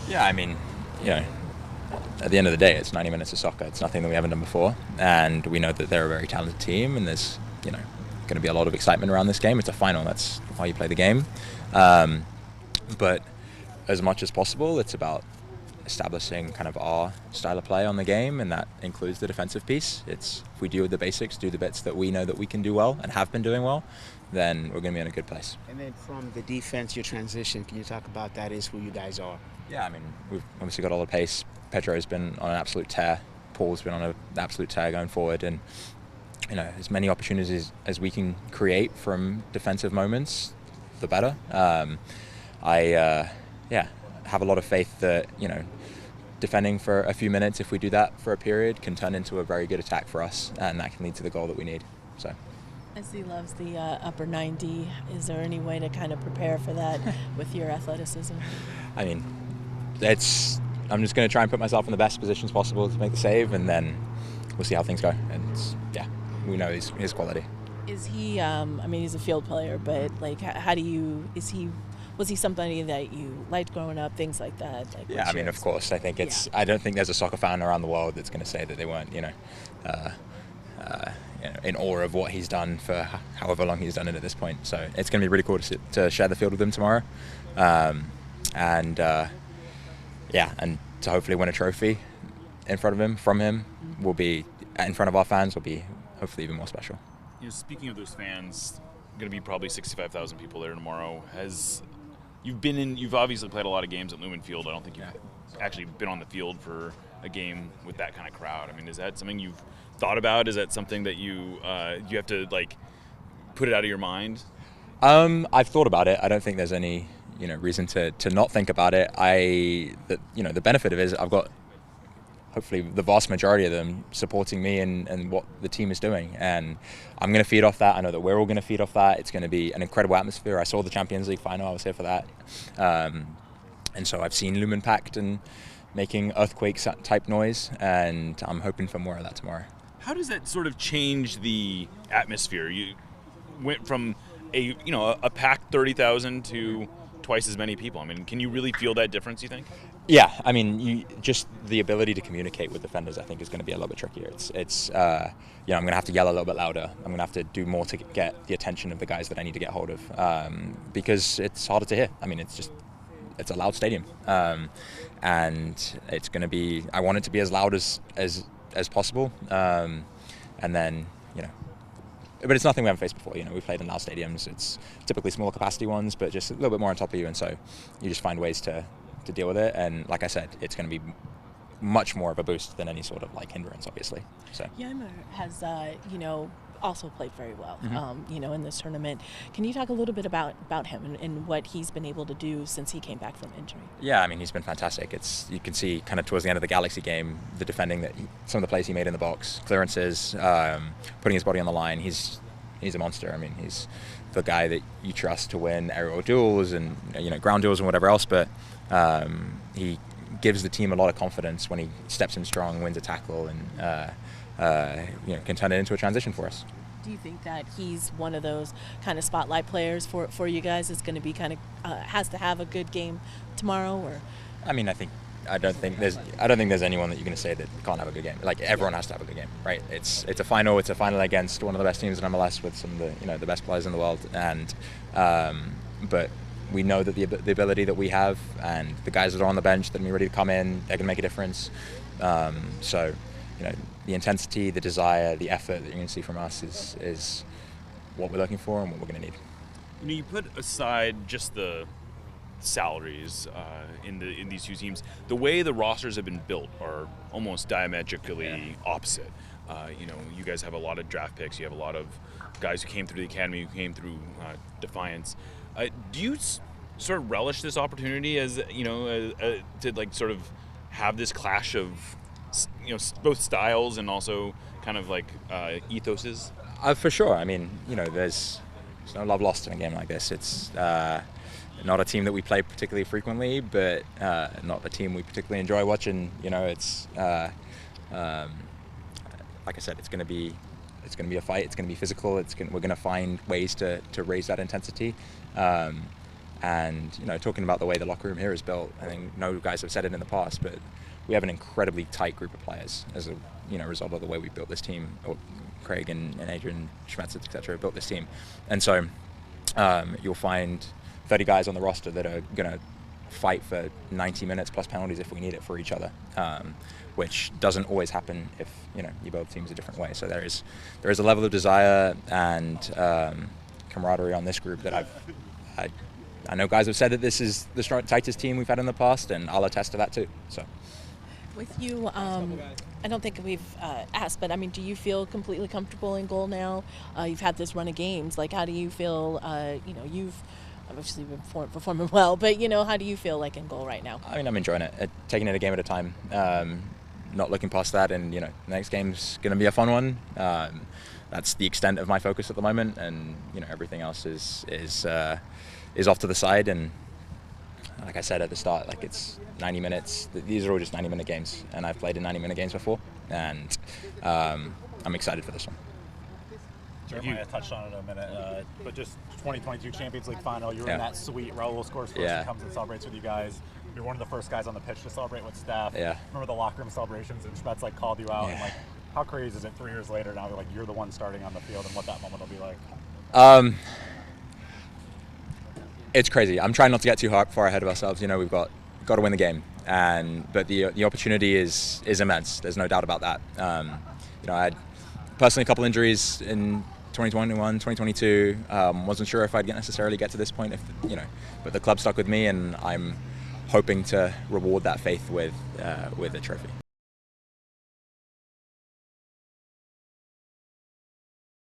Yeah, I mean, you know, at the end of the day, it's 90 minutes of soccer. It's nothing that we haven't done before, and we know that they're a very talented team, and there's, going to be a lot of excitement around this game. It's a final. That's why you play the game. But as much as possible, it's about establishing kind of our style of play on the game, and that includes the defensive piece. It's if we do the basics, do the bits that we know that we can do well and have been doing well, then we're going to be in a good place. And then from the defense, your transition, can you talk about that? Is who you guys are? Yeah, I mean, we've obviously got all the pace. Pedro's been on an absolute tear. Paul's been on an absolute tear going forward, and as many opportunities as we can create from defensive moments, the better. I have a lot of faith that defending for a few minutes, if we do that for a period, can turn into a very good attack for us, and that can lead to the goal that we need. So. Messi loves the upper 90. Is there any way to kind of prepare for that with your athleticism? I mean, I'm just going to try and put myself in the best positions possible to make the save, and then we'll see how things go. And we know his quality. Is he? I mean, he's a field player, but like, was he somebody that you liked growing up? Things like that. Yeah, I mean, of course. I think it's. Yeah. I don't think there's a soccer fan around the world that's going to say that they weren't, in awe of what he's done for however long he's done it at this point. So it's going to be really cool to share the field with him tomorrow, and to hopefully win a trophy in front of him, from him, will be in front of our fans, will be hopefully even more special. Speaking of those fans, going to be probably 65,000 people there tomorrow. You've obviously played a lot of games at Lumen Field. I don't think you've actually been on the field for a game with that kind of crowd. I mean, is that something you've thought about? Is that something that you have to put it out of your mind? I've thought about it. I don't think there's any reason to not think about it. The benefit of it is I've got hopefully the vast majority of them supporting me and what the team is doing, and I'm going to feed off that. I know that we're all going to feed off that. It's going to be an incredible atmosphere. I saw the Champions League final. I was here for that, and so I've seen Lumen packed and making earthquake type noise, and I'm hoping for more of that tomorrow. How does that sort of change the atmosphere? You went from a packed 30,000 to twice as many people. I mean, can you really feel that difference, you think? Yeah, I mean, just the ability to communicate with defenders, I think, is going to be a little bit trickier. I'm going to have to yell a little bit louder. I'm going to have to do more to get the attention of the guys that I need to get hold of, because it's harder to hear. I mean, it's a loud stadium, and it's going to be. I want it to be as loud as possible, and then but it's nothing we haven't faced before. We've played in loud stadiums. It's typically smaller capacity ones, but just a little bit more on top of you, and so you just find ways to deal with it. And like I said, it's going to be much more of a boost than any sort of hindrance, obviously. So Ymer has also played very well, in this tournament. Can you talk a little bit about him and what he's been able to do since he came back from injury? Yeah, I mean, he's been fantastic. You can see kind of towards the end of the Galaxy game, the defending that some of the plays he made in the box, clearances, putting his body on the line. He's a monster. I mean, he's the guy that you trust to win aerial duels and ground duels and whatever else, but he gives the team a lot of confidence when he steps in strong, wins a tackle, and can turn it into a transition for us. Do you think that he's one of those kind of spotlight players for you guys? Is going to be kind of has to have a good game tomorrow, or? I mean, I don't think there's anyone that you're going to say that can't have a good game. Like, everyone has to have a good game, right? It's a final. It's a final against one of the best teams in MLS with some of the best players in the world, and but we know that the ability that we have and the guys that are on the bench that are ready to come in, they're going to make a difference. So, the intensity, the desire, the effort that you're going to see from us is what we're looking for and what we're going to need. You put aside just the salaries in these two teams. The way the rosters have been built are almost diametrically opposite. You guys have a lot of draft picks. You have a lot of guys who came through the academy, who came through Defiance. Do you sort of relish this opportunity as to sort of have this clash of both styles and also kind of ethoses? For sure. I mean, there's no love lost in a game like this. It's not a team that we play particularly frequently, but not a team we particularly enjoy watching. It's like I said, it's going to be a fight. It's going to be physical. We're going to find ways to raise that intensity, And talking about the way the locker room here is built, I think no guys have said it in the past, but we have an incredibly tight group of players as a result of the way we built this team. Or Craig and Adrian Schmetzer, etc., built this team, and so you'll find 30 guys on the roster that are going to fight for 90 minutes plus penalties if we need it for each other, which doesn't always happen if you build teams a different way. So there is a level of desire and camaraderie on this group that I know guys have said that this is the tightest team we've had in the past, and I'll attest to that too. So. With you, I don't think we've asked, but I mean, do you feel completely comfortable in goal now? You've had this run of games. Like, how do you feel? You've obviously been performing well, but how do you feel like in goal right now? I mean, I'm enjoying it, taking it a game at a time, not looking past that, and the next game's going to be a fun one. That's the extent of my focus at the moment, and everything else is off to the side. And like I said at the start, like it's 90 minutes. These are all just 90-minute games, and I've played in 90-minute games before, and I'm excited for this one. Jeremiah touched on it in a minute, but just 2022 Champions League final, you were in that suite. Raul scores first and comes and celebrates with you guys. You're one of the first guys on the pitch to celebrate with Steph. Yeah. Remember the locker room celebrations, and Schmetz called you out, and how crazy is it 3 years later now? You're the one starting on the field, and what that moment will be like? It's crazy. I'm trying not to get too far ahead of ourselves. We've got to win the game, but the opportunity is immense. There's no doubt about that. I had personally a couple injuries in 2021, 2022. Wasn't sure if I'd necessarily get to this point, but the club stuck with me, and I'm hoping to reward that faith with a trophy.